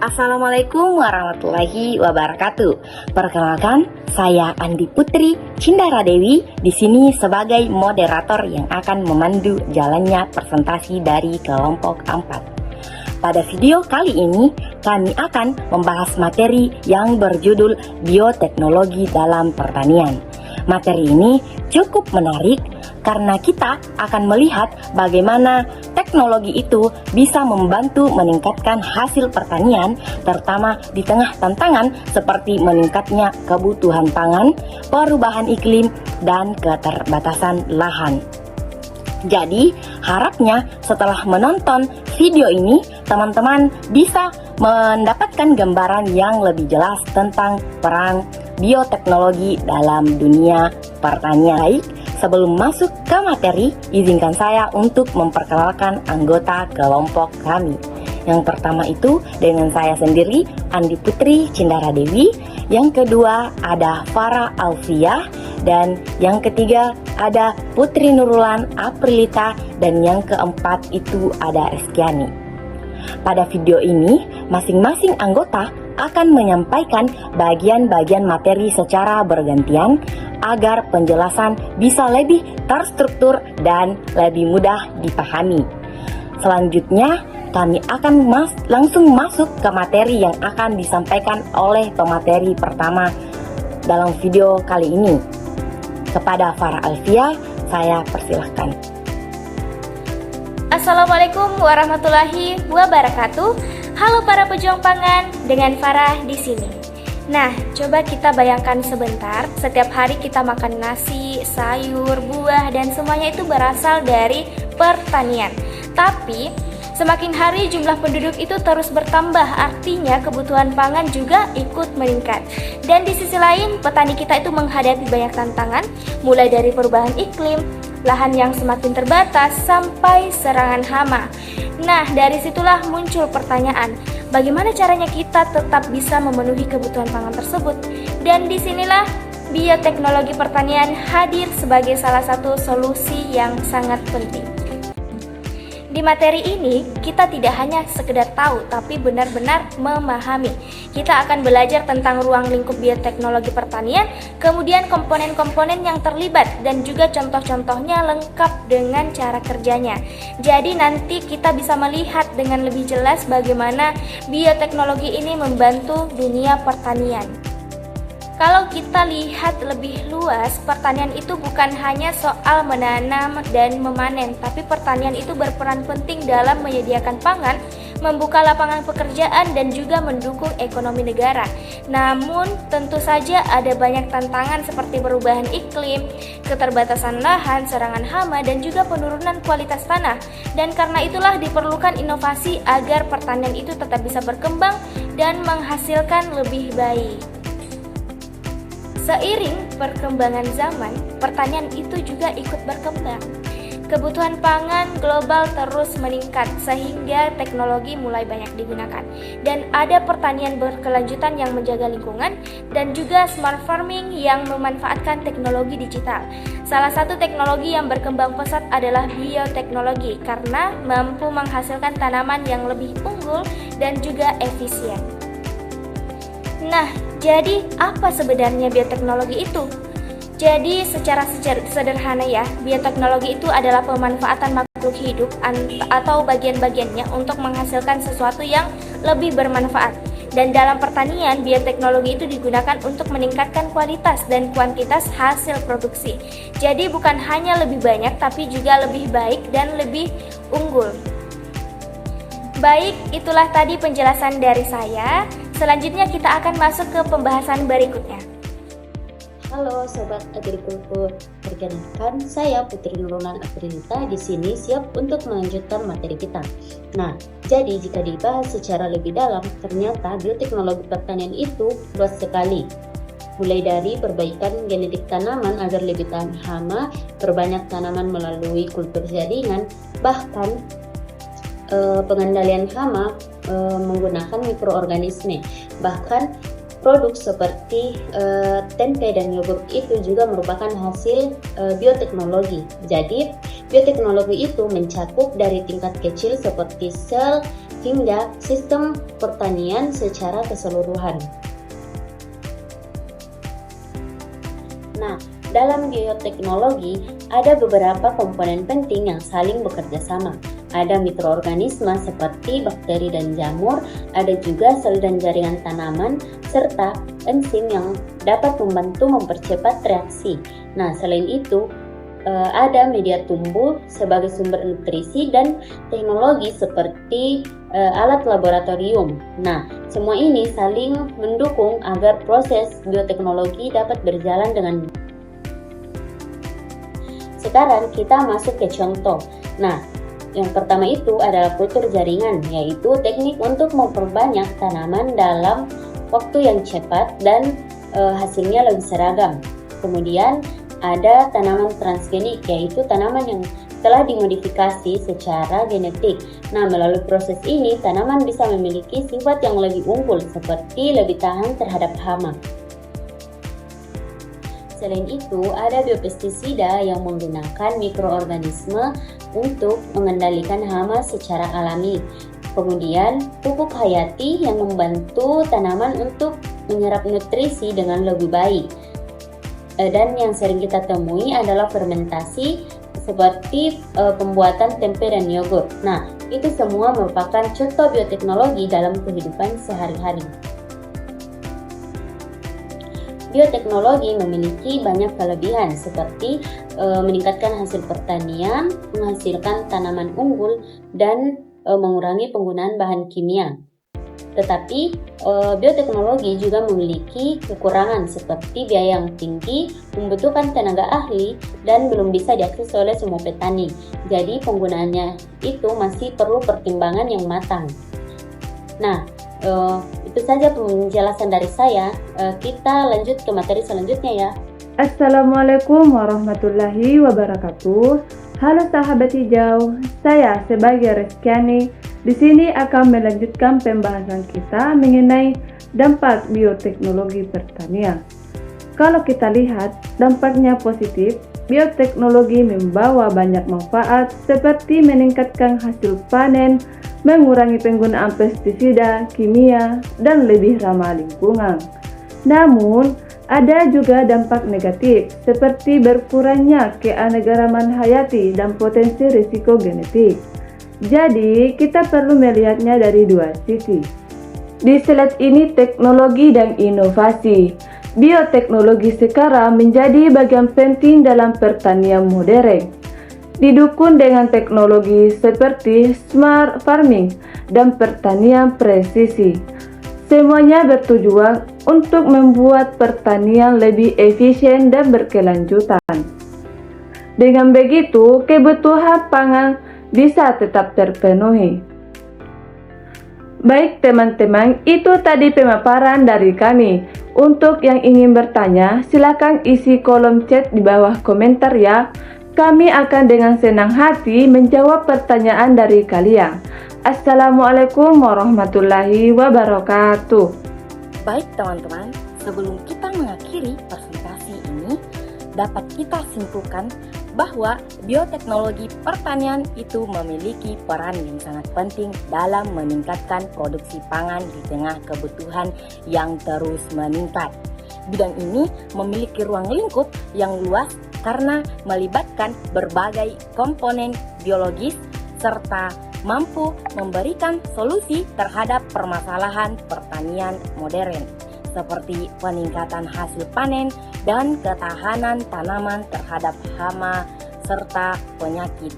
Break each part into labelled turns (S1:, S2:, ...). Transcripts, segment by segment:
S1: Assalamualaikum warahmatullahi wabarakatuh. Perkenalkan, saya Andi Putri Cindara Dewi di sini sebagai moderator yang akan memandu jalannya presentasi dari kelompok 4. Pada video kali ini, kami akan membahas materi yang berjudul bioteknologi dalam pertanian. Materi ini cukup menarik karena kita akan melihat bagaimana teknologi itu bisa membantu meningkatkan hasil pertanian, terutama di tengah tantangan seperti meningkatnya kebutuhan pangan, perubahan iklim, dan keterbatasan lahan. Jadi, harapnya setelah menonton video ini, teman-teman bisa mendapatkan gambaran yang lebih jelas tentang peran bioteknologi dalam dunia pertanian. Baik, sebelum masuk ke materi, izinkan saya untuk memperkenalkan anggota kelompok kami. Yang pertama itu dengan saya sendiri, Andi Putri Cindara Dewi. Yang kedua ada Farah Alfiah. Dan yang ketiga ada Putri Nurulan Aprilita. Dan yang keempat itu ada Reskiani. Pada video ini, masing-masing anggota akan menyampaikan bagian-bagian materi secara bergantian agar penjelasan bisa lebih terstruktur dan lebih mudah dipahami. Selanjutnya, kami akan langsung masuk ke materi yang akan disampaikan oleh pemateri pertama dalam video kali ini. Kepada Farah Alfiah, saya persilahkan.
S2: Assalamualaikum warahmatullahi wabarakatuh. Halo para pejuang pangan, dengan Farah di sini. Nah, coba kita bayangkan sebentar, setiap hari kita makan nasi, sayur, buah, dan semuanya itu berasal dari pertanian. Tapi, semakin hari jumlah penduduk itu terus bertambah, artinya kebutuhan pangan juga ikut meningkat. Dan di sisi lain, petani kita itu menghadapi banyak tantangan, mulai dari perubahan iklim, lahan yang semakin terbatas, sampai serangan hama. Nah, dari situlah muncul pertanyaan, bagaimana caranya kita tetap bisa memenuhi kebutuhan pangan tersebut? Dan disinilah bioteknologi pertanian hadir sebagai salah satu solusi yang sangat penting. Di materi ini, kita tidak hanya sekedar tahu, tapi benar-benar memahami. Kita akan belajar tentang ruang lingkup bioteknologi pertanian, kemudian komponen-komponen yang terlibat, dan juga contoh-contohnya lengkap dengan cara kerjanya. Jadi nanti kita bisa melihat dengan lebih jelas bagaimana bioteknologi ini membantu dunia pertanian. Kalau kita lihat lebih luas, pertanian itu bukan hanya soal menanam dan memanen, tapi pertanian itu berperan penting dalam menyediakan pangan, membuka lapangan pekerjaan, dan juga mendukung ekonomi negara. Namun, tentu saja ada banyak tantangan seperti perubahan iklim, keterbatasan lahan, serangan hama, dan juga penurunan kualitas tanah. Dan karena itulah diperlukan inovasi agar pertanian itu tetap bisa berkembang dan menghasilkan lebih baik. Seiring perkembangan zaman, pertanian itu juga ikut berkembang. Kebutuhan pangan global terus meningkat sehingga teknologi mulai banyak digunakan. Dan ada pertanian berkelanjutan yang menjaga lingkungan dan juga smart farming yang memanfaatkan teknologi digital. Salah satu teknologi yang berkembang pesat adalah bioteknologi karena mampu menghasilkan tanaman yang lebih unggul dan juga efisien. Nah, jadi apa sebenarnya bioteknologi itu? Jadi secara sederhana ya, bioteknologi itu adalah pemanfaatan makhluk hidup atau bagian-bagiannya untuk menghasilkan sesuatu yang lebih bermanfaat. Dan dalam pertanian, bioteknologi itu digunakan untuk meningkatkan kualitas dan kuantitas hasil produksi. Jadi bukan hanya lebih banyak, tapi juga lebih baik dan lebih unggul. Baik, itulah tadi penjelasan dari saya. Selanjutnya kita akan masuk ke pembahasan berikutnya.
S3: Halo Sobat Agrikultur, perkenalkan saya Putri Nurulan Aprilita di sini siap untuk melanjutkan materi kita. Nah, jadi jika dibahas secara lebih dalam, ternyata bioteknologi pertanian itu luas sekali. Mulai dari perbaikan genetik tanaman agar lebih tahan hama, perbanyak tanaman melalui kultur jaringan, bahkan pengendalian hama menggunakan mikroorganisme. Bahkan produk seperti tempe dan yogurt itu juga merupakan hasil bioteknologi. Jadi bioteknologi itu mencakup dari tingkat kecil seperti sel hingga sistem pertanian secara keseluruhan. Nah, dalam bioteknologi ada beberapa komponen penting yang saling bekerja sama. Ada mikroorganisme seperti bakteri dan jamur, ada juga sel dan jaringan tanaman, serta enzim yang dapat membantu mempercepat reaksi. Nah, selain itu, ada media tumbuh sebagai sumber nutrisi dan teknologi seperti alat laboratorium. Nah, semua ini saling mendukung agar proses bioteknologi dapat berjalan dengan baik. Sekarang kita masuk ke contoh. Nah, yang pertama itu adalah kultur jaringan, yaitu teknik untuk memperbanyak tanaman dalam waktu yang cepat dan hasilnya lebih seragam. Kemudian ada tanaman transgenik, yaitu tanaman yang telah dimodifikasi secara genetik. Nah, melalui proses ini, tanaman bisa memiliki sifat yang lebih unggul, seperti lebih tahan terhadap hama. Selain itu, ada biopestisida yang menggunakan mikroorganisme untuk mengendalikan hama secara alami. Kemudian, pupuk hayati yang membantu tanaman untuk menyerap nutrisi dengan lebih baik. Dan yang sering kita temui adalah fermentasi seperti pembuatan tempe dan yogurt. Nah, itu semua merupakan contoh bioteknologi dalam kehidupan sehari-hari. Bioteknologi memiliki banyak kelebihan seperti meningkatkan hasil pertanian, menghasilkan tanaman unggul, dan mengurangi penggunaan bahan kimia. Tetapi bioteknologi juga memiliki kekurangan seperti biaya yang tinggi, membutuhkan tenaga ahli, dan belum bisa diakses oleh semua petani. Jadi penggunaannya itu masih perlu pertimbangan yang matang. Nah, itu saja penjelasan dari saya. Kita lanjut ke materi selanjutnya ya.
S4: Assalamualaikum warahmatullahi wabarakatuh. Halo sahabat hijau, saya sebagai Reskiani di sini akan melanjutkan pembahasan kita mengenai dampak bioteknologi pertanian. Kalau kita lihat dampaknya positif, bioteknologi membawa banyak manfaat seperti meningkatkan hasil panen, mengurangi penggunaan pestisida, kimia, dan lebih ramah lingkungan. Namun, ada juga dampak negatif seperti berkurangnya keanekaragaman hayati dan potensi risiko genetik. Jadi, kita perlu melihatnya dari dua sisi. Di slide ini teknologi dan inovasi. Bioteknologi sekarang menjadi bagian penting dalam pertanian modern. Didukung dengan teknologi seperti smart farming dan pertanian presisi. Semuanya bertujuan untuk membuat pertanian lebih efisien dan berkelanjutan. Dengan begitu, kebutuhan pangan bisa tetap terpenuhi. Baik teman-teman, itu tadi pemaparan dari kami. Untuk yang ingin bertanya, silakan isi kolom chat di bawah komentar ya. Kami akan dengan senang hati menjawab pertanyaan dari kalian. Assalamualaikum warahmatullahi wabarakatuh.
S1: Baik teman-teman, sebelum kita mengakhiri presentasi ini, dapat kita simpulkan bahwa bioteknologi pertanian itu memiliki peran yang sangat penting dalam meningkatkan produksi pangan di tengah kebutuhan yang terus meningkat. Bidang ini memiliki ruang lingkup yang luas karena melibatkan berbagai komponen biologis serta mampu memberikan solusi terhadap permasalahan pertanian modern seperti peningkatan hasil panen dan ketahanan tanaman terhadap hama serta penyakit.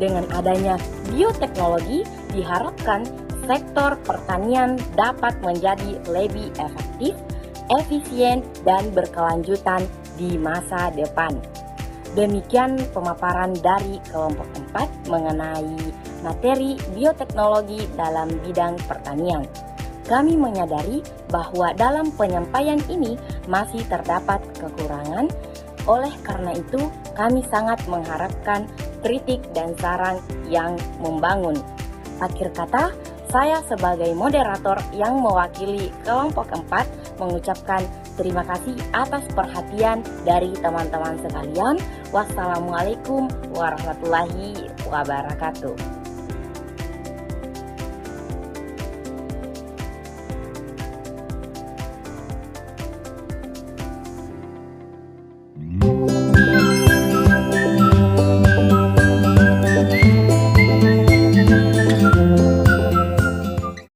S1: Dengan adanya bioteknologi diharapkan sektor pertanian dapat menjadi lebih efektif, efisien, dan berkelanjutan di masa depan. Demikian pemaparan dari kelompok 4 mengenai materi bioteknologi dalam bidang pertanian. Kami menyadari bahwa dalam penyampaian ini masih terdapat kekurangan. Oleh karena itu, kami sangat mengharapkan kritik dan saran yang membangun. Akhir kata, saya sebagai moderator yang mewakili kelompok 4 mengucapkan terima kasih atas perhatian dari teman-teman sekalian. Wassalamualaikum warahmatullahi wabarakatuh.